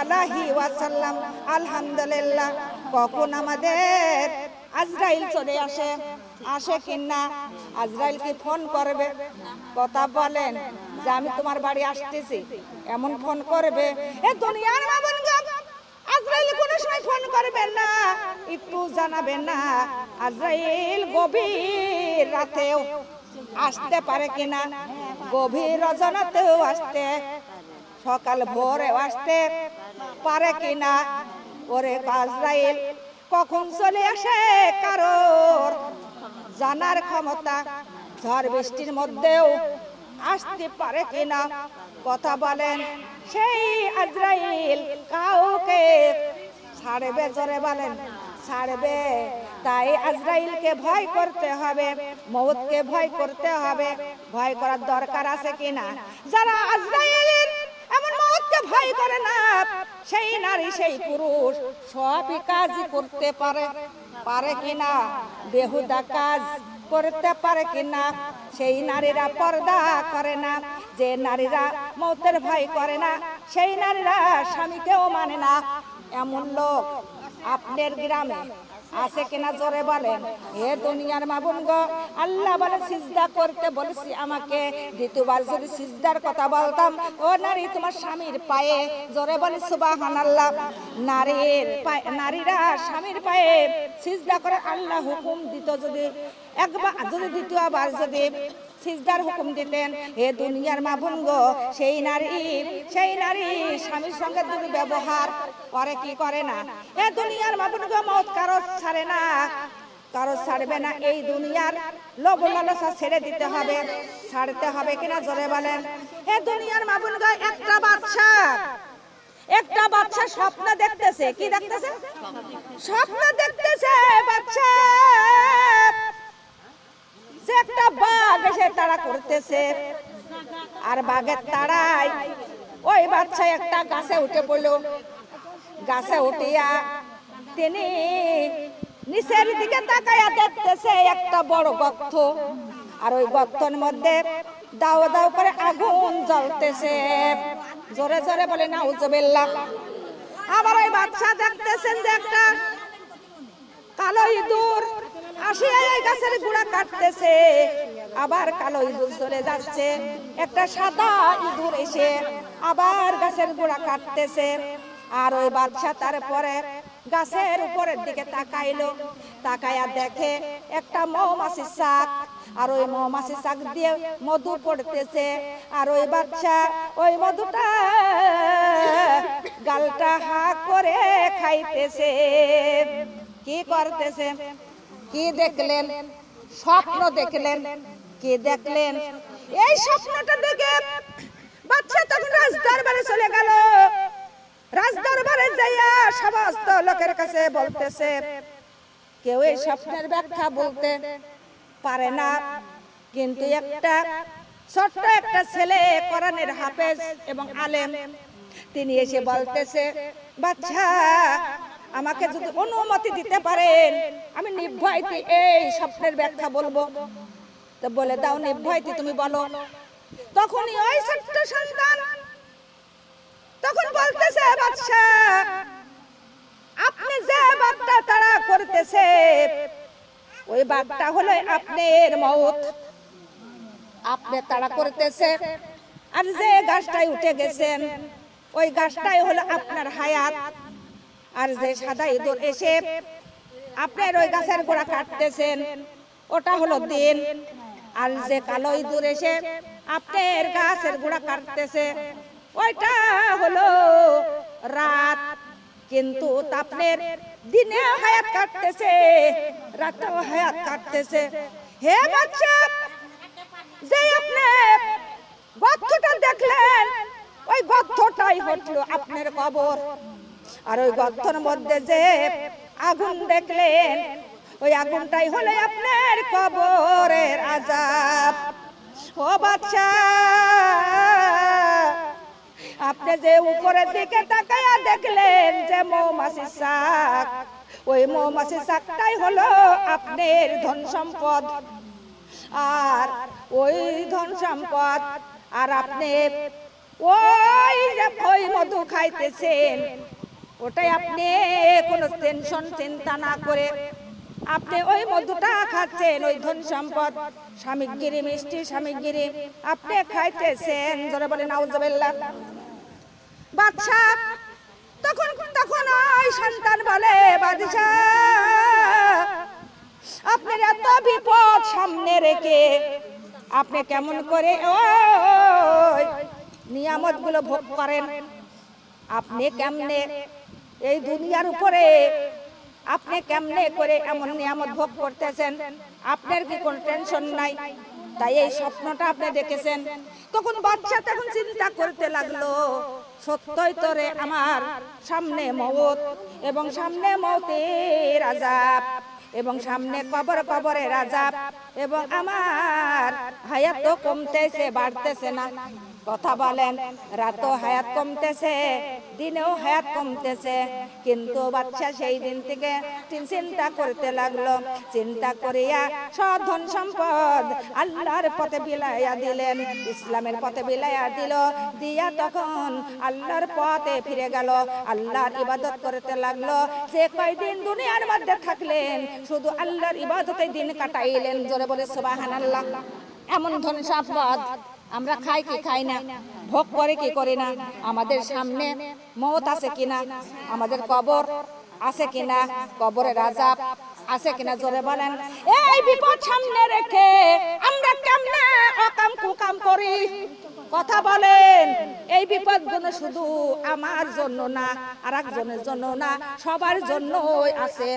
আলাইহি ওয়াসাল্লাম। আলহামদুলিল্লাহ। কখন আমাদের আজরাইল চলে আসে, আসে কিনা? আজরাইল কি ফোন করবে? কথা বলেন যে আমি তোমার বাড়ি আসতেছি, এমন ফোন করবে? এ দুনিয়ার মা বোনগো, আজরাইল কোনো সময় ফোন করবেন না, একটু জানাবেন না আজরাইল গভীর রাতেও আসতে পারে কিনা, গভীর রজনীতেও আসতে, সকাল ভোরেও আসতে পারে কিনা। ওরে আজরাইল কখন চলে আসে কারোর জানার ক্ষমতা, ঝড় বৃষ্টির মধ্যেও আসতে পারে কিনা? কথা বলেন। সেই আজরাইল কাউকে ছাড়বে? জোরে বলেন, ছাড়বে? তাই আজরাইলকে ভয় করতে হবে, মউতকে ভয় করতে হবে। ভয় করার দরকার আছে কিনা? যারা আজরাইলের এমন মউতকে ভয় করে না, সেই নারী সেই পুরুষ সবই কাজ করতে পারে, পারে কিনা? বেহুদা কাজ করতে পারে কিনা? সেই নারীরা পর্দা করে না, যে নারীরা মউতের ভয় করে না, সেই নারীরা স্বামীকেও মানে না। এমন লোক আপনার গ্রামে আছে কিনা? জোরে বলেন। হে দুনিয়ার মা বোন গো, আল্লাহ বলে সিজদা করতে বলেছি আমাকে, দ্বিতীয়বার যদি সিজদার কথা বলতাম, ও নারী তোমার স্বামীর পায়ে, জোরে বলে সুবহানাল্লাহ। নারীর পায়ে, নারীরা স্বামীর পায়ে সিজদা করে আল্লাহ হুকুম দিত, যদি একবার, যদি দ্বিতীয়বার যদি সিজদার হুকুম দিতেন, হে দুনিয়ার মা বোন গো, সেই নারী স্বামীর সঙ্গে দুর্ব্যবহার করে কি করে না? হে দুনিয়ার মা বোন গো, মওত কারো ছাড়ে না, কারো ছাড়বে না। এই দুনিয়ার লোভ লালসা ছেড়ে দিতে হবে, ছাড়তে হবে কিনা? জোরে বলেন। হে দুনিয়ার মা বোন গো, একটা বাচ্চা স্বপ্ন দেখতেছে। কি দেখতেছে? স্বপ্ন দেখতেছে বাচ্চা যে একটা বাঘ এসে তাড়া করতেছে, আর বাঘের তাড়ায় ওই বাচ্চা একটা গাছে উঠে পড়লো। গাছে উঠিয়া তিনি নিচের দিকে তাকায়া দেখতেছে একটা বড় গর্ত, আর ওই গর্তের মধ্যে দাও দাও করে আগুন জ্বলতেছে। জোরে জোরে বলে নাউজুবিল্লাহ। আবার ওই বাচ্চা দেখতেছেন যে একটা কালো ইঁদুর আসিয়া এই গাছের গুড়া কাটতেছে, আবার কালো ইঁদুর চলে যাচ্ছে, একটা সাদা ইঁদুর এসে আবার গাছের গুড়া কাটতেছে। আর ওই বাচ্চা তারপরে গাছের উপরের দিকে তাকাইলো, তাকায়া দেখে একটা মৌমাছির চাক, আর ওই মৌমাছির চাক দিয়ে মধু পড়তেছে, আর ওই বাচ্চা ওই মধুটা গালটা হা করে খাইতেছে। কি করতেছে? কি দেখলেন? স্বপ্ন দেখলেন। কি দেখলেন? এই স্বপ্নটা দেখে বাচ্চা তখন রাজদরবারে চলে গেল। রাজদরবারে যাইয়া সমস্ত লোকের কাছে বলতেছে, কেউ এই স্বপ্নের ব্যাখ্যা বলতে পারে না, কিন্তু একটা ছোট্ট একটা ছেলে কোরআনের হাফেজ এবং আলেম, তিনি এসে বলতেছে, বাচ্চা আমাকে যদি অনুমতি দিতে পারেন আমি নির্ভয়তে এই স্বপ্নের ব্যাখ্যা বলবো। তো বলে দাও নির্ভয়তে তুমি বলো। তখনই ওই ছোট্ট সন্তান তখন বলতেছে, বাদশা আপনি যে বাঘটা তাড়া করতেছে ওই বাঘটা হলো আপনার মওত, আপনি তাড়া করতেছে, আর যে গাছটায় উঠে গেছেন ওই গাছটাই হলো আপনার হায়াত, আর যে সাদা ইঁদুর এসে আপনার ওই গাছের গোড়া কাটতেছেন ওটা হলো দিন, আর যে কালো ইঁদুর এসে আপনার গাছের গোড়া কাটতেছে ওইটা হলো রাত। কিন্তু আপনার দিনে হায়াত কাটতেছে, রাতেও হায়াত কাটতেছে। হে বাচ্চা, যে আপনি গর্তটা দেখলেন ওই গর্তটাই হলো আপনার কবর, আর ওই গর্তের মধ্যে যে আগুন দেখলেন ওই আগুনটাই হলো আপনার কবরের আযাব। ও বাচ্চা, আপনি যে উপরের দিকে তাকায়া দেখলেন যে মৌমাছির চাক, ওই মৌমাছির চাকটাই হলো আপনার ধন সম্পদ, আর ওই ধন সম্পদ আর আপনি ওই যে ওই মধু খাইতেছেন, ওটাই আপনি কোনো টেনশন চিন্তা না করে আপনি ওই মধুটা খাচ্ছেন, ওই ধন সম্পদ সামগ্রী মিষ্টি সামগ্রী আপনি খাইতেছেন। জোরে বলেন নাউজুবিল্লাহ। বাদশা তখন তখন ওই সন্তান বলে, বাদশাহ আপনার এত বিপদ সামনে রেখে আপনি কেমন করে ওই নিয়ামত গুলো ভোগ করেন? আপনি কেমনে এই দুনিয়ার উপরে আপনি কেমনে করে এমন নিয়ামত ভোগ করতেছেন? আপনার কি কোনো টেনশন নাই? তাই এই স্বপ্নটা আপনি দেখেছেন। তখন বাচ্চা তখন চিন্তা করতে লাগলো, সত্যই তো রে, আমার সামনে মওত এবং সামনে মওতের আযাব এবং সামনে কবরের আযাব এবং আমার হায়াত তো কমতেছে বাড়তেছে না। কথা বলেন, রাতও হায়াত কমতেছে, দিনেও হায়াত কমতেছে। কিন্তু বাচ্চা সেই দিন থেকে চিন্তা করতে লাগলো। চিন্তা করিয়া সব ধন সম্পদ আল্লাহর পথে বিলাইয়া দিলেন, ইসলামের পথে বিলাইয়া দিল। দিয়া তখন আল্লাহর পথে ফিরে গেল, আল্লাহর ইবাদত করতে লাগলো। যে কয়দিন দুনিয়ার মধ্যে থাকলেন শুধু আল্লাহর ইবাদতে দিন কাটাইলেন। জোরে বলে সুবহানাল্লাহ। এমন ধন সম্পদ আমরা খাই কি খাই না, ভোগ করে কি করি না? আমাদের সামনে মওত আছে কিনা, আমাদের কবর আছে কিনা, কবরের আযাব আছে কিনা? জোরে বলেন। এই বিপদ সামনে রেখে আমরা কেমনে অকাম কুকাম করি? কথা বলেন। এই বিপদগুলো শুধু আমার জন্য না, আর একজনের জন্য না, সবার জন্যই আছে।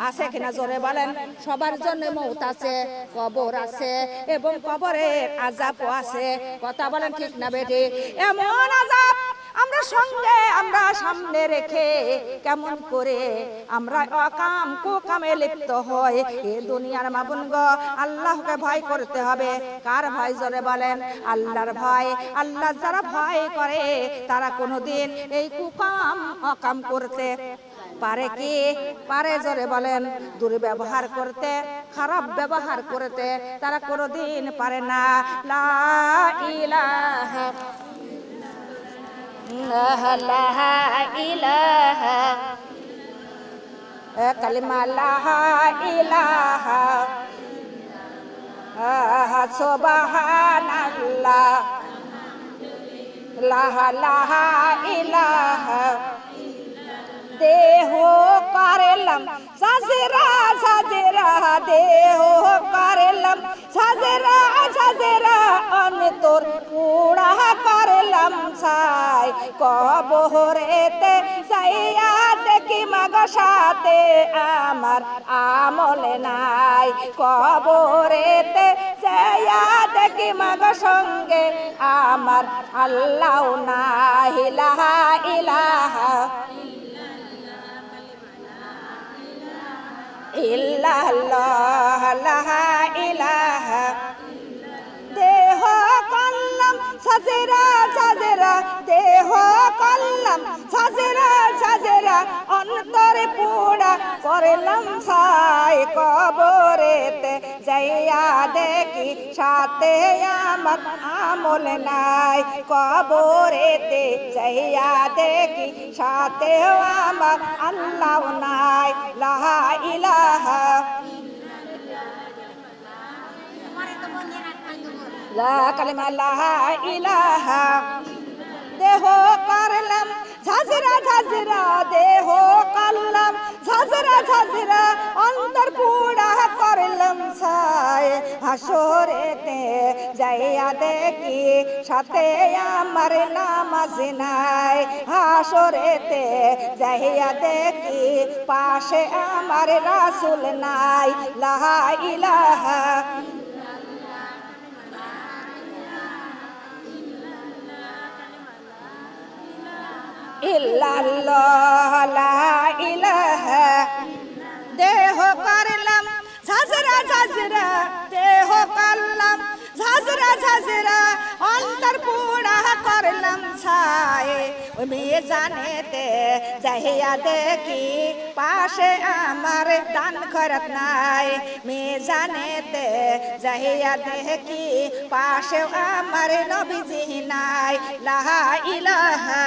আছে কিনা? জোরে বলেন। সবার জন্য মওত আছে, কবর আছে এবং কবরের আযাবও আছে। কথা বলেন ঠিক না বেঠি? এমন আযাব আমরা সামনে রেখে কেমন করে আমরা অকাম কুকামে লিপ্ত হই? এই দুনিয়ার মাবুনগ, আল্লাহকে ভয় করতে হবে। কার ভয়? জোরে বলেন। আল্লাহর ভয়। আল্লাহ যারা ভয় করে তারা কোনোদিন এই কুকাম অকাম করতে পারে কি? পারে? জোরে বলেন। দুর্ব্যবহার করতে, খারাপ ব্যবহার করতে তারা কোনোদিন পারে না। লা ইলাহা ইলাহা কালিমা লা ইলাহা সুবহানাল্লাহ লা ইলাহা। দেহ করলাম সাজরা সাজরা, দেহ করলাম সাজরা সাজরা, অন্তর পুরা করলাম ছাই। কবরেতে যাইয়া দেখি মাগ সাথে আমার আমল নাই। কবরেতে যাইয়া দেখি মাগ সঙ্গে আমার আল্লাহ নাই। ইলাহা ইলাহা ইল্লাল্লাহ লা ইলাহা। দেহ করলাম সাজরা সাজরা, দেহ করলাম সাজরা সাজরা, অন্তরে পুরা করলাম ছাই। কবরেতে যাইয়া দেখি সাথে আমার আমল নাই। কবরেতে যাইয়া দেখি সাথে আমার আল্লাহ নাই। লা ইলাহা লা কালিমা লা ইলাহা। দেহ করলাম ঝাঁঝরা ঝাঁঝরা, দেহ করলাম ঝাঁঝরা ঝাঁঝরা, অন্তর পুরা করলাম ছাই। হাসরেতে যাইয়া দেখি সাথে আমার নামাজ নাই। হাসরেতে যাইয়া দেখি পাশে আমার রাসূল নাই। লা ইলাহা ইল্লাল্লাহ লা ইলাহা। দেহ করলাম ঝাঁঝরা ঝাঁঝরা, দেহ করলাম ঝাঁঝরা ঝাঁঝরা অন্তর পুরা করলাম ছায় ওই মেয়ে জানেতে যাইয়া দেখি পাশে আমার দান খরচ নাই মেয়ে জানেতে যাইয়া দেখি পাশে আমার নবীজি নাই লা ইলাহা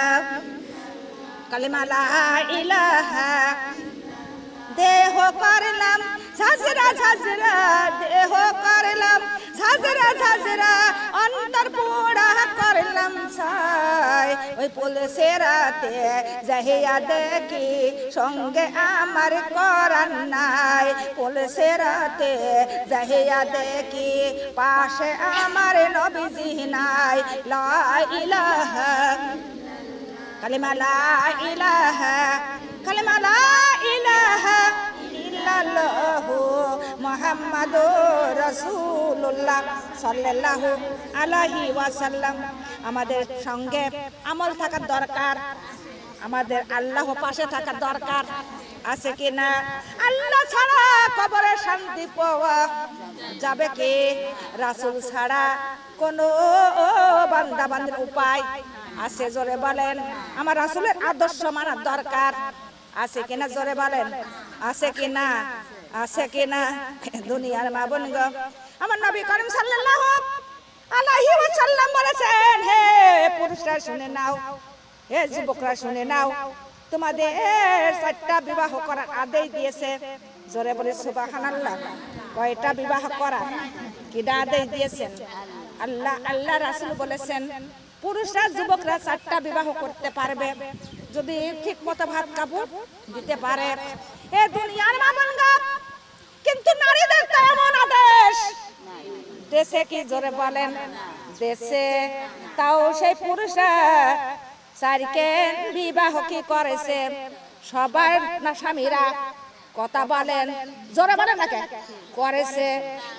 কালিমা লা ইলাহা দেহ করলাম ঝাঁঝরা ঝাঁঝরা দেহ করলাম ঝাঁঝরা ঝাঁঝরা অন্তর পোড়া করলাম ছাই ওই পুলিশে রাতে যাইয়া দেখি সঙ্গে আমার করার নাই পুলিশে রাতে যাইয়া দেখি পাশে আমার নবীজি নাই লা ইলাহা কালিমা লা ইলাহা কালিমা লা ইলাহা ইল্লাল্লাহু মুহাম্মাদুর রাসূলুল্লাহ সাল্লাল্লাহু আলাইহি ওয়াসাল্লাম। আমাদের সঙ্গে আমল থাকার দরকার, আমাদের আল্লাহ পাশে থাকার দরকার আছে কি না? আল্লাহ ছাড়া কবরে শান্তি পাওয়া যাবে কি? রাসূল ছাড়া কোনো বান্দা বান্দির উপায় আছে? জোরে বলেন। আমার রাসূলের আদর্শ মানার দরকার আছে কিনা? জোরে বলেন আছে কিনা? আছে কিনা? দুনিয়ার মা বোন গো, আমার নবী করিম সাল্লাল্লাহু আলাইহি ওয়াসাল্লাম বলেছেন, হে পুরুষরা শুনে নাও, হে যুবকরা শুনে নাও, তোমাদের 4টা বিবাহ করার আদেশ দিয়েছে। জোরে বলে সুবহানাল্লাহ। কয়টা বিবাহ করার কি আদেশ দিয়েছেন? আল্লাহ রাসূল বলেছেন পুরুষরা যুবকরা 4টা বিবাহ করতে পারবে যদি ঠিক মতো ভাত কাপড় দিতে পারে। এ দুনিয়ার মামুনগা, কিন্তু নারীদের তো এমন আদেশ দেশে কি? জোরে বলেন দেশে। তাও সেই পুরুষরা 4কে বিবাহ কি করেছে? সবার না স্বামীরা কথা বলেন, জোরে বলেন না কে করেছে।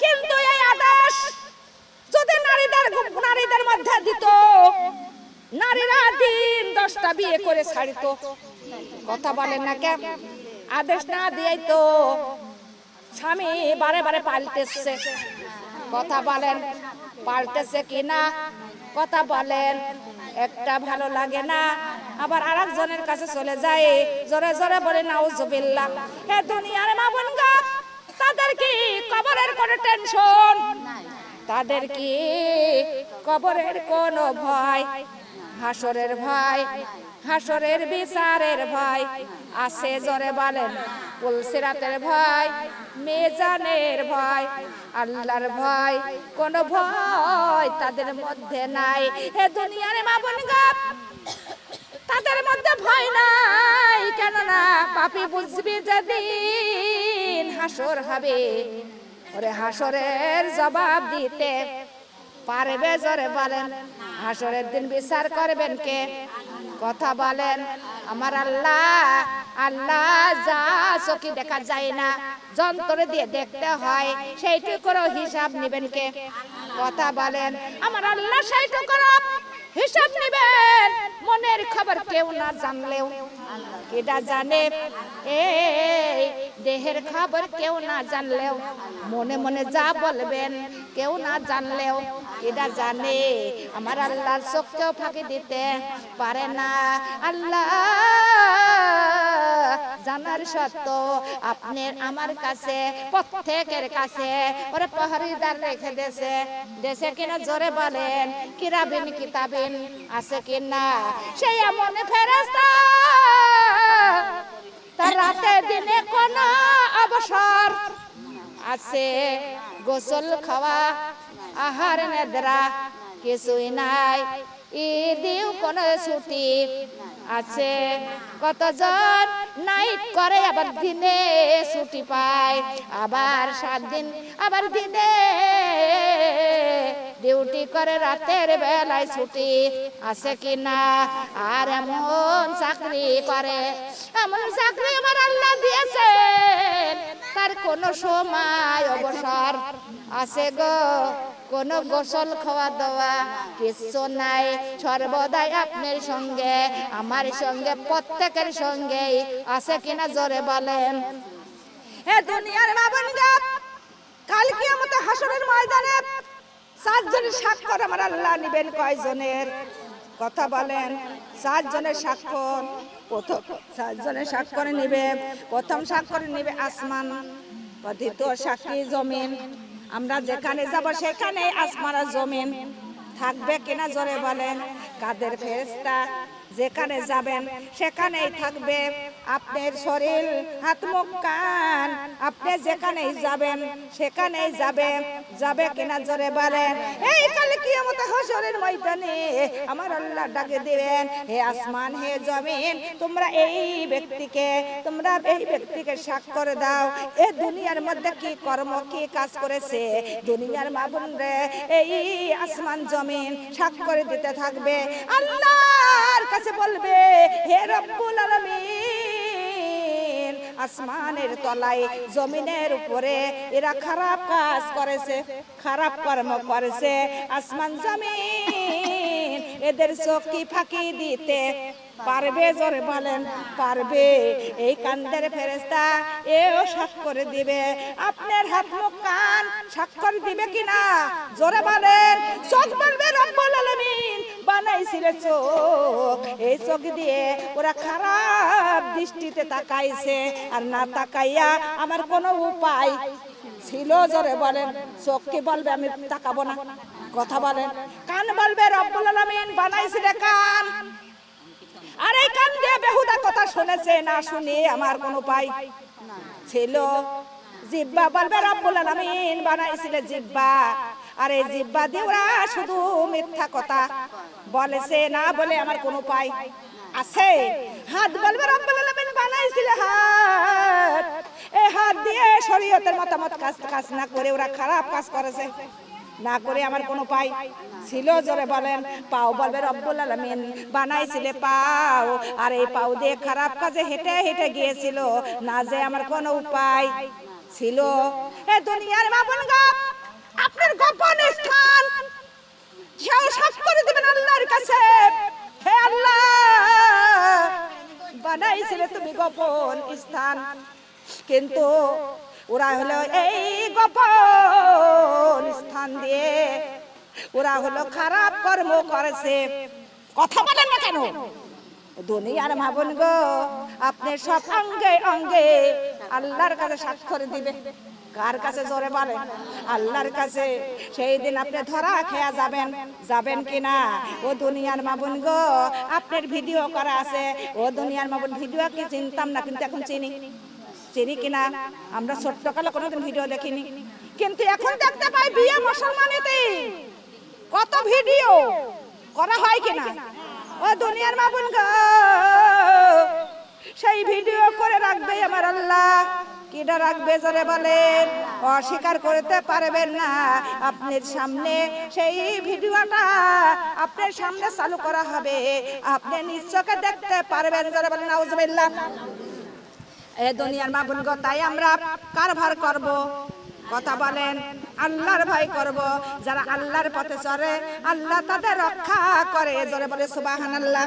কিন্তু এই আদেশ যদি নারীদের মধ্যে দিত, নারীরা দিন 10টা বিয়ে করে ছাড়িত। কথা বলেন না কে? আদেশ না দিয়েই তো স্বামী বারে বারে পাল্টেছে। কথা বলেন পাল্টেছে কিনা? কথা বলেন। একটা ভালো লাগে না, আবার আরেকজনের কাছে চলে যায়। জোরে জোরে বলে নাউজুবিল্লাহ। হে দুনিয়ার মা বোন গো, তাদের কি কবরের কোনো টেনশন? তাদের কি কবরের কোনো ভয়? হাসরের ভয়, হাসরের বিচারের ভয় আছে? জোরে বলেন। পুলসিরাতের ভয়, মিজানের ভয়, আল্লাহর ভয়, কোন ভয় তাদের মধ্যে নাই। হে দুনিয়ার মা বোন গো, তাদের মধ্যে ভয় নাই। কেননা পাপী বুঝবি যেদিন হাসর হবে, ওরে হাসরের জবাব দিতে পারবে। জোরে বলেন। হাসরের দিন বিচার করবেন কে? কথা বলেন। আমার আল্লাহ যা চোখে দেখা যায় না, যন্ত্র দিয়ে দেখতে হয়, সেইটুকুর হিসাব নেবেন কে? কথা বলেন। আমার আল্লাহ সেইটুকুর হিসাব নেবেন। মনের খবর কেউ না জানলেও কেডা জানে? এই দেহের খবর কেউ না জানলেও, মনে মনে যা বলবেন কেউ না জানলেও এটা জানে। আমার আল্লাহর চোখকেও ফাঁকি দিতে পারে না। আল্লাহ জানার সত্য আপনার আমার কাছে, প্রত্যেকের কাছে ওরে প্রহরীদার রেখে দেশে দেশে কিনা? জোরে বলেন। কিরাবিন কিতাবিন আছে কিনা? সেই এমন ফেরেশতা তার রাতে দিনে কোন অবসর আছে? গোসল খাওয়া, আহার নিদ্রা কিছুই নাই। ঈদেও কোনো ছুটি আছে? কতজন নাইট করে আবার দিনে ছুটি পায়, আবার 7 দিন আবার দিনে ডিউটি করে, রাতের বেলায় ছুটি আছে কিনা? আর এমন চাকরি করে, এমন চাকরি আমার আল্লাহ দিয়েছেন, তার কোনো সময় অবসর আছে গো? কোনো গোসল খাওয়া দাওয়া কিছু নাই। সর্বদাই আপনার সঙ্গে, আমার সঙ্গে, প্রত্যেকের সঙ্গে আছে কিনা? জোরে বলেন। হে দুনিয়ার মা বোন গো, কাল কিয়ামতে হাসরের ময়দানে চারজনের স্বাক্ষর আমার আল্লাহ নিবেন কয়জনের? কথা বলেন। চারজনের স্বাক্ষর। প্রথম চারজনের স্বাক্ষর নিবে, প্রথম স্বাক্ষর নিবে আসমান, দ্বিতীয় সাক্ষী জমিন। আমরা যেখানে যাব সেখানে আসমান আর জমিন থাকবে কিনা জোরে বলেন? কাদের ফেরেশতা যেখানে যাবেন সেখানেই থাকবে। আপনার শরীর, হাত, মুখ, কান, আপনি যেখানেই যাবেন সেখানেই যাবে। যাবে কিনা জোরে বলেন? এই কালে কিয়ামতে হাসরের ময়দানে আমার আল্লাহ ডাকে দিবেন, হে আসমান, হে জমিন, তোমরা এই ব্যক্তিকে স্বাক্ষর দাও। এই দুনিয়ার মধ্যে কি কর্ম, কি কাজ করেছে। দুনিয়ার মাবুন রে এই আসমান জমিন স্বাক্ষর দিতে থাকবে। আল্লাহর কাছে বলবে, হে রব্বুল আলামিন, আসমানের তলায় জমিনের উপরে এরা খারাপ কাজ করেছে, খারাপ কর্ম করেছে। আসমান জমিন এদের চোখ কি ফাঁকি দিতে পারবে? জোরে বলেন, পারবে? এই কান্দের ফেরেশতা এও স্বাক্ষর দিবে। আপনার হাত, মুখ, কান স্বাক্ষর দিবে কিনা জোরে বলেন? চোখ বলবে রব্বুল আলামিন বানাইছিল চোখ, এই চোখ দিয়ে ওরা খারাপ দৃষ্টিতে তাকাইছে, আর না তাকাইয়া আমার কোনো উপায় ছিল? জোরে বলেন। চোখ কি বলবে আমি তাকাবো না? কথা বলেন। কান বলবে রব্বুল আলামিন বানাইছিল কান, আর এই কান দিয়ে বেহুদা কথা শুনেছে, না শুনে আমার কোনো উপায় ছিল? জিহ্বা বলবে রব্বুল আলামিন বানাইছিল জিহ্বা, আর এই জিহ্বা দিয়ে ওরা শুধু মিথ্যা কথা বলেছে, না বলে আমার কোনো উপায় আছে? হাত বলবে রব্বুল আলামিন বানাইছিল হাত, এই হাত দিয়ে শরীয়তের মতামত কাজ না করে ওরা খারাপ কাজ করেছে, না করে আমার কোনো উপায় ছিল? জোরে বলেন। পাও বলবে রব্বুল আলামিন বানাইছিল পাও, আর এই পাও দিয়ে খারাপ কাজে হেঁটে হেঁটে গিয়েছিল, না যে আমার কোনো উপায় ছিল? এ দুনিয়ার মাবুন গো, আপনার গোপন স্থান সেও স্বাক্ষর দিবেন আল্লাহর কাছে, হে আল্লাহ বানাইছিলে তুমি গোপন স্থান, কিন্তু ওরা হলো এই গোপন স্থান দিয়ে ওরা হলো খারাপ কর্ম করেছে। কথা বলেন না কেন? দুনিয়ার মাবুন গো, আপনি সব অঙ্গে অঙ্গে আল্লাহর কাছে স্বাক্ষর দিবে। কার কাছে জোরে বলেন? আল্লাহর কাছে। সেই দিন আপনি ধরা খেয়া যাবেন, যাবেন কিনা? ও দুনিয়ার মাবুন গো, আপনার ভিডিও করা আছে। ও দুনিয়ার মাবুন, ভিডিও কি চিনতাম না, কিন্তু এখন চিনি কিনা? আমরা ছোট্টকালে কোনোদিন ভিডিও দেখিনি, কিন্তু এখন দেখতে পাই বিয়ে মুসলমানেতে কত ভিডিও করা হয় কিনা। ও দুনিয়ার মাবুন গো, সেই ভিডিও করে রাখবে আমার আল্লাহ। কিটা রাখবে জোরে বলেন? অস্বীকার করতে পারবেন না। আপনার সামনে সেই ভিডিওটা আপনার সামনে চালু করা হবে, আপনি নিজ চোখে দেখতে পারবেন। জোরে বলেন নাউজুবিল্লাহ। এ দুনিয়ার মাবুন গো, তাই আমরা কারবার করব। কথা বলেন, আল্লাহর ভয় করব। যারা আল্লাহর পথে চলে আল্লাহ তাদের রক্ষা করে। জোরে বলে সুবহানাল্লাহ।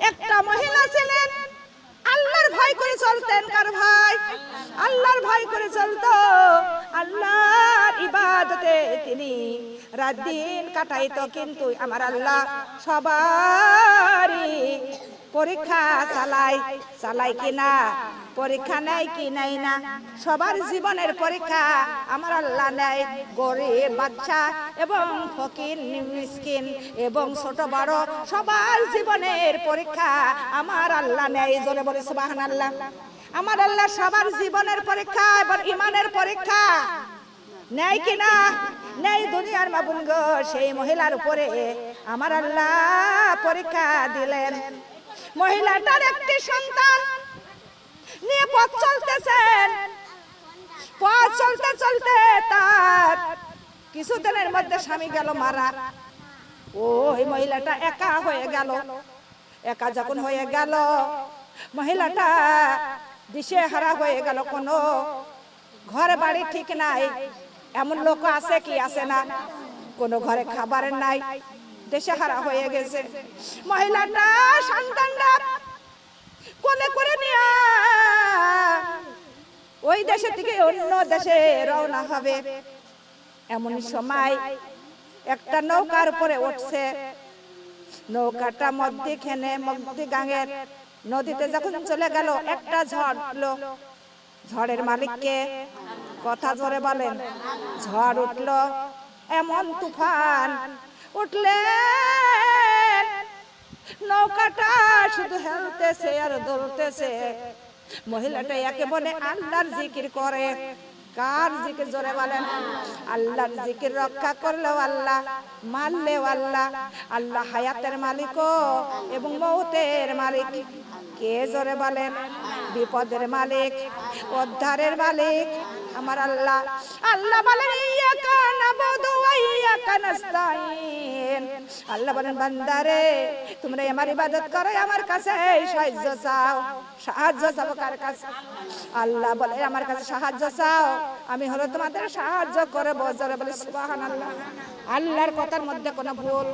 একটা মহিলা ছিলেন, আল্লাহর ভয় করে চলতেন। কার ভয়? আল্লাহর ভয় করে চলতো। আল্লাহর ইবাদতে তিনি রাত দিন কাটাইতো, কিন্তু আমার আল্লাহ সবারই পরীক্ষা চালাই কিনা, পরীক্ষা নেয় কি নেয় না, সবার জীবনের পরীক্ষা আমার আল্লাহ নেয়। গরিব, বাচ্চা এবং ফকির, মিসকিন এবং ছোট বড় সবার জীবনের পরীক্ষা আমার আল্লাহ নেয়। জোরে বলে সুবহানাল্লাহ। আমার আল্লাহ সবার জীবনের পরীক্ষা এবং ইমানের পরীক্ষা নেয় কিনা? নেই। দুনিয়ার মাবুন গো, সেই মহিলার উপরে আমার আল্লাহ পরীক্ষা দিলেন। মহিলাটার একটি সন্তান নিয়ে পথ চলতেছেন। পথ চলতে চলতে তার কিছুদিনের মধ্যে স্বামী গেল মারা। ওই মহিলাটা একা হয়ে গেল। একা যখন হয়ে গেল, মহিলাটা দিশেহারা হয়ে গেল। কোনো ঘর বাড়ি ঠিক নাই। এমন লোক আছে কি আছে না? কোনো ঘরে খাবার নাই, দিশেহারা হয়ে গেছে। মহিলাটা সন্তানটা কোলে করে নিয়ে ওই দেশে থেকে অন্য দেশে রওনা হবে। এমন সময় একটা নৌকার উপরে উঠছে। নৌকাটা মধ্যে গাঙের নদীতে যখন চলে গেল, একটা ঝড় উঠলো। ঝড়ের মালিককে কথা জোরে বলেন। ঝড় উঠলো, এমন তুফান উঠলে নৌকাটা শুধু হেলতেছে আর দৌড়তেছে। মহিলাটা একে বলে আল্লাহর জিকির করে। কার জিকির জোরে বলেন? আল্লাহর জিকির। রক্ষা করলেও আল্লাহ, মারলেও আল্লাহ। আল্লাহ হায়াতের মালিকও এবং মৌতের মালিক। কে জোরে বলেন? বিপদের মালিক, উদ্ধারের মালিক আমার আল্লাহ। আল্লাহ বলেন ইয়াকা নাবুদু ওয়া ইয়াকা নাস্তাইন। আল্লাহ বলেন বান্দারে তোমরা আমার ইবাদত করো, আমার কাছে সাহায্য চাও। সাহায্য চাও কার কাছে? আল্লাহ বলে আমার কাছে সাহায্য চাও, আমি হলো তোমাদের সাহায্য করব। জোরে বলে সুবহানাল্লাহ। আল্লাহর কথার মধ্যে কোনো ভুল,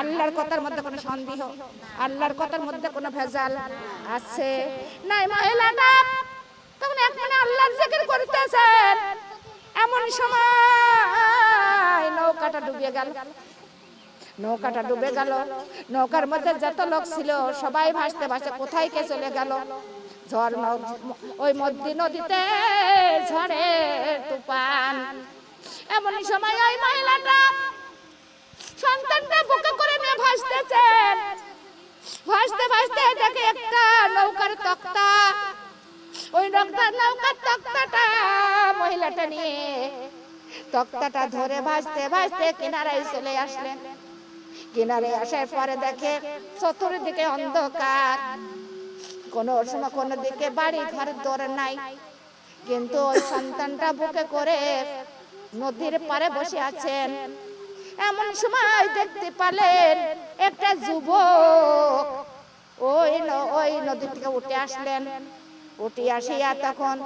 আল্লাহর কথার মধ্যে কোনো সন্দেহ, আল্লাহর কথার মধ্যে কোনো ভেজাল আছে নাই? মহিলাটা তখন এক মনে আল্লাহর জিকির করতেছেন, এমন সময় নৌকাটা ডুবে গেল। নৌকাটা ডুবে গেল। নৌকার মধ্যে যত লোক ছিল সবাই ভাসতে ভাসতে কোথায় কে চলে গেল? ঝড় ওই মধ্যে নদীতে ঝড়ের তুফান। এমন সময় ওই মহিলাটা সন্তানটা বুকে করে নিয়ে ভাসতেছেন। ভাসতে ভাসতে দেখে একটা নৌকার তক্তা। ওই নৌকার তক্তাটা মহিলাটা নিয়ে তক্তাটা ধরে ভাসতে ভাসতে কিনারায় চলে আসলেন। কিনারে আসার পরে দেখে চতুর্দিকে অন্ধকার, কোনো সময় কোনো দিকে বাড়ি ঘর দৌড় নাই। কিন্তু ওই সন্তানটা বুকে করে নদীর পারে বসে আছেন। এমন সময় দেখতে পেলেন একটা যুবক ওই নদী থেকে উঠে আসলেন। উঠে আসিয়া তখন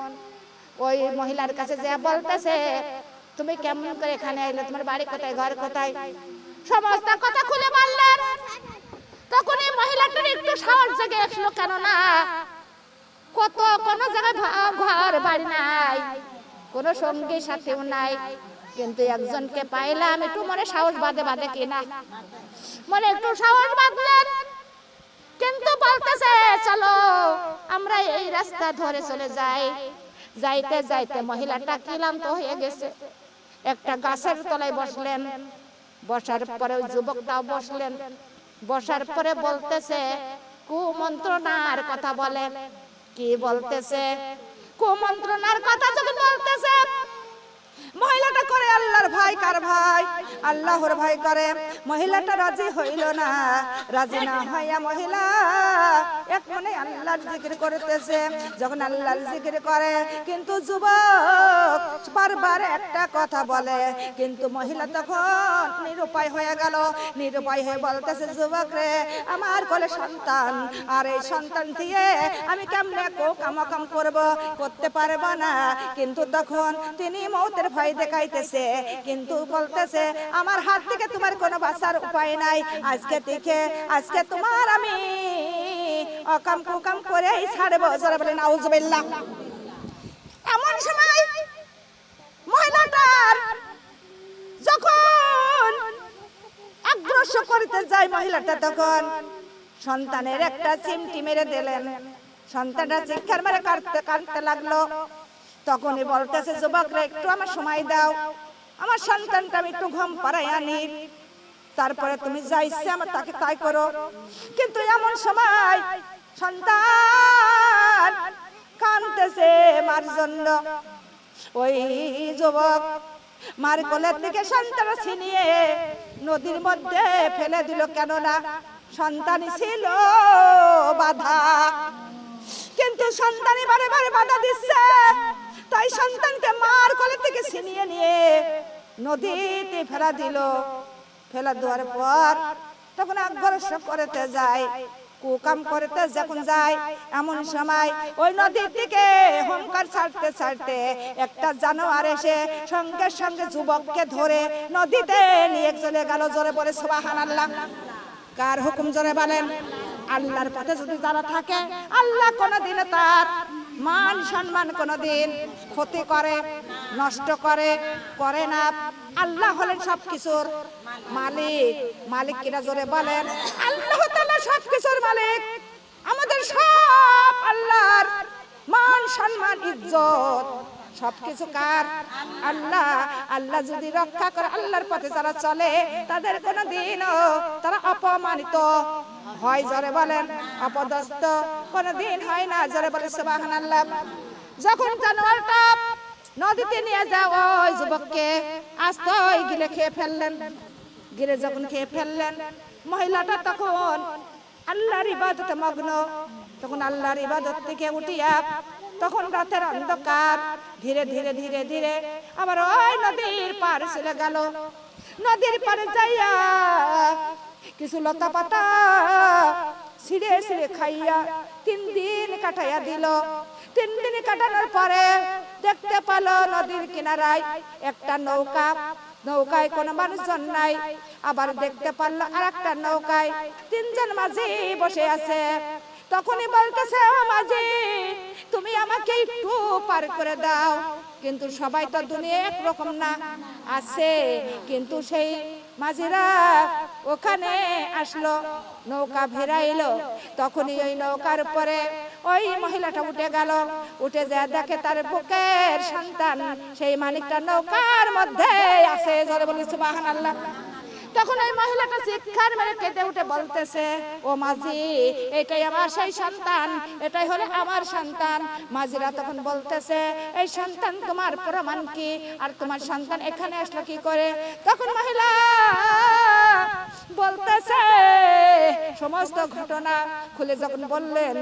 ওই মহিলার কাছে যে বলতেছে, তুমি কেমন করে এখানে এলে? তোমার বাড়ি কোথায়, ঘর কোথায়? সমস্ত কথা খুলে বললেন। তখন এই মহিলাটার একটু সাহস জেগে আসলো, কেননা কোনো জায়গায় ঘর বাড়ি নাই, কোনো সঙ্গী সাথীও নাই। কিন্তু একজনকে পাইলাম, একটু মনে সাহস বাঁধে কিনা, মনে একটু সাহস বাঁধলেন। কিন্তু বলতেছে চলো আমরা এই রাস্তা ধরে চলে যাই। যাইতে যাইতে মহিলাটা ক্লান্ত হয়ে গেছে। একটা গাছের তলায় বসলেন। বসার পরে ওই যুবকটাও বসলেন। বসার পরে বলতেছে কুমন্ত্রণার কথা বলে। কি বলতেছে? কুমন্ত্রণার কথা যখন বলতেছে, মহিলাটা করে আল্লাহর ভাই। কার ভাই? আল্লাহর ভাই করে। মহিলাটা রাজি হইল না। রাজি না হইয়া মহিলা এক মনে আল্লাহর জিকির করতেছে। যখন আল্লাহর জিকির করে, কিন্তু যুবক বারবার একটা কথা বলে। কিন্তু মহিলা তখন নিরুপায় হয়ে গেল। নিরুপায় হয়ে বলতেছে, যুবক রে আমার কোলে সন্তান, আর এই সন্তান দিয়ে আমি কেমনে কাম করতে পারবো না। কিন্তু তখন তিনি মৌতের ভয় দেখাইতেছে, কিন্তু বলতেছে আমার হাত থেকে তোমার কোনো বাঁচার উপায় নাই। আজকে তোমার আমি অকাম কুকাম করেই ছাড়বো। জোরে বলেন নাউজুবিল্লাহ। এমন সময় মহিলাটার যখন অগ্রসর করতে যায়, মহিলাটা তখন সন্তানের একটা চিমটি মেরে দিলেন। সন্তানটা চিৎকার মেরে কাঁদতে লাগলো। তখনই বলতেছে, যুবক রে একটু আমার সময় দাও, আমার সন্তানটা আমি একটু ঘুম পাড়াই আনি, তারপরে তুমি যা ইচ্ছে আমার তাকে তাই করো। কিন্তু এমন সময় সন্তান কাঁদতেছে মার জন্য। ওই যুবক মার কোলের থেকে সন্তান ছিনিয়ে নদীর মধ্যে ফেলে দিল, কেননা সন্তান ছিল বাধা। কিন্তু সন্তানই বারে বারে বাধা দিচ্ছে, তাই সন্তানকে মার কোলে থেকে ছিনিয়ে নিয়ে নদীতে ফেলা দিল। ফেলা দেওয়ার পর তখন অগ্রসর করতে যায়, কুকাম করতে যখন যায়, এমন সময় ওই নদীর দিকে হুঙ্কার ছাড়তে ছাড়তে একটা জানোয়ার এসে সঙ্গে সঙ্গে যুবককে ধরে নদীতে নিয়ে চলে গেল। জোরে বলে সুবহানাল্লাহ। কার হুকুম জোরে বলেন? আল্লাহর পথে যদি যারা থাকে, আল্লাহ কোনদিন তার মান সম্মান কোনদিন ক্ষতি করে নষ্ট করে না। আল্লাহ হলেন সবকিছুর মালিক। মালিক কিনা জোরে বলেন। আল্লাহ তাআলা সবকিছুর মালিক। আমাদের সব আল্লাহর, মান সম্মান ইজ্জত সবকিছু কার? আল্লাহ। আল্লাহ যদি রক্ষা করে, আল্লাহর পথে যারা চলে তাদের কোনোদিনও তারা অপমানিত হয়, জোরে বলেন, অপদস্থ কোনোদিন হয় না, জোরে বলে সুবহানাল্লাহ। যখন জানোয়ারটা নদীতে নিয়ে যাও ওই যুবককে আস্ত গিলে খেয়ে ফেললেন। গিলে যখন খেয়ে ফেললেন, মহিলাটা তখন আল্লাহর ইবাদতে মগ্ন। তখন আল্লাহর ইবাদত থেকে উঠিয়া তখন রাতের অন্ধকার, ধীরে ধীরে ধীরে ধীরে আবার ওই নদীর পার চলে গেল। নদীর পারে যাইয়া কিছু লতা পাতা ছিঁড়ে ছিঁড়ে খাইয়া 3 দিন কাটাইয়া দিল। 3 দিন কাটানোর পরে দেখতে পেল নদীর কিনারায় একটা নৌকা। নৌকায় কোনো মানুষজন নাই। আবার দেখতে পারলো আর একটা নৌকায় 3 জন মাঝি বসে আছে। তখনই বলতেছে, ও মাঝি, তুমি আমাকে একটু পার করে দাও। কিন্তু সবাই তো দুনিয়া একরকম না, আছে। কিন্তু সেই মাঝিরা ওখানে আসলো, নৌকা ভিড়াইলো। তখনই ওই নৌকার উপরে ওই মহিলাটা উঠে গেল। উঠে যা দেখে তার বুকের সন্তান সেই মানিকটা নৌকার মধ্যে আছে, জোরে বলি সুবহানাল্লাহ। তখন ওই মহিলাটা চিৎকার মেরে কেঁদে উঠে বলতেছে, ও মাঝি, এটাই আমার সেই সন্তান, এটাই হলো আমার সন্তান। মাঝিরা তখন বলতেছে, এই সন্তান তোমার প্রমাণ কি, আর তোমার সন্তান এখানে আসলো কি করে? তখন মহিলা বলতেছে সমস্ত ঘটনা খুলে যখন বললেন,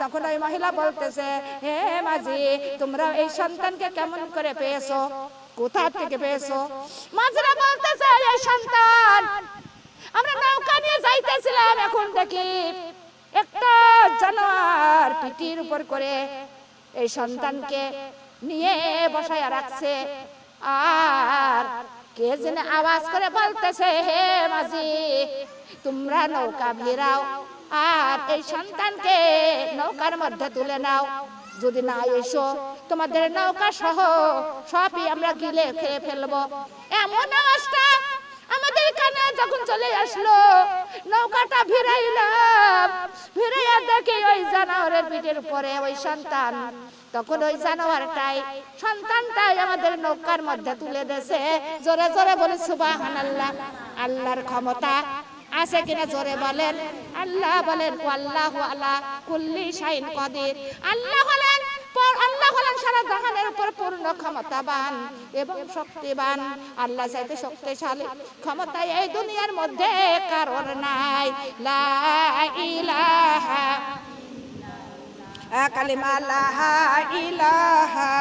তখন ওই মহিলা বলতেছে, হে মাঝি, তোমরা এই সন্তানকে কেমন করে পেয়েছো, কোথা থেকে পেয়েছো? মাঝিরা বলতেছে, এই সন্তান আমরা নৌকা নিয়ে যাইতেছিলাম, এখন দেখি একটা জানোয়ার পিঠির উপর করে এই সন্তানকে নিয়ে বসায় রাখছে। আর কে যেন আওয়াজ করে বলতেছে, হে মাঝি, তোমরা নৌকা ভিড়াও আর এই সন্তানকে নৌকার মধ্যে তুলে নাও। যদি না এসো তোমাদের নৌকা সহ সবই আমরা গিলে খেয়ে ফেলবো। এমন অবস্থা আমাদের কানে যখন চলে আসলো, নৌকাটা ভিড়াইলাম, ভিড়াইয়া দেখি ওই জানোয়ারের পিঠের উপরে ওই সন্তান। তখন ওই জানোয়ারটাই, সন্তানটাই আমাদের নৌকার মধ্যে তুলে দেছে। জোরে জোরে বলি সুবহানাল্লাহ। আল্লাহর ক্ষমতা আছে কিনা জোরে বলেন। আল্লাহ বলেন, আল্লাহু আলা কুল্লি শাইইন কাদির। আল্লাহ হলেন সারা জাহানের উপর পূর্ণ ক্ষমতাবান এবং শক্তিবান। আল্লাহ চাইতে শক্তিশালী ক্ষমতা এই দুনিয়ার মধ্যে কারোর নাই। লা ইলাহা কালিমা লা ইলাহা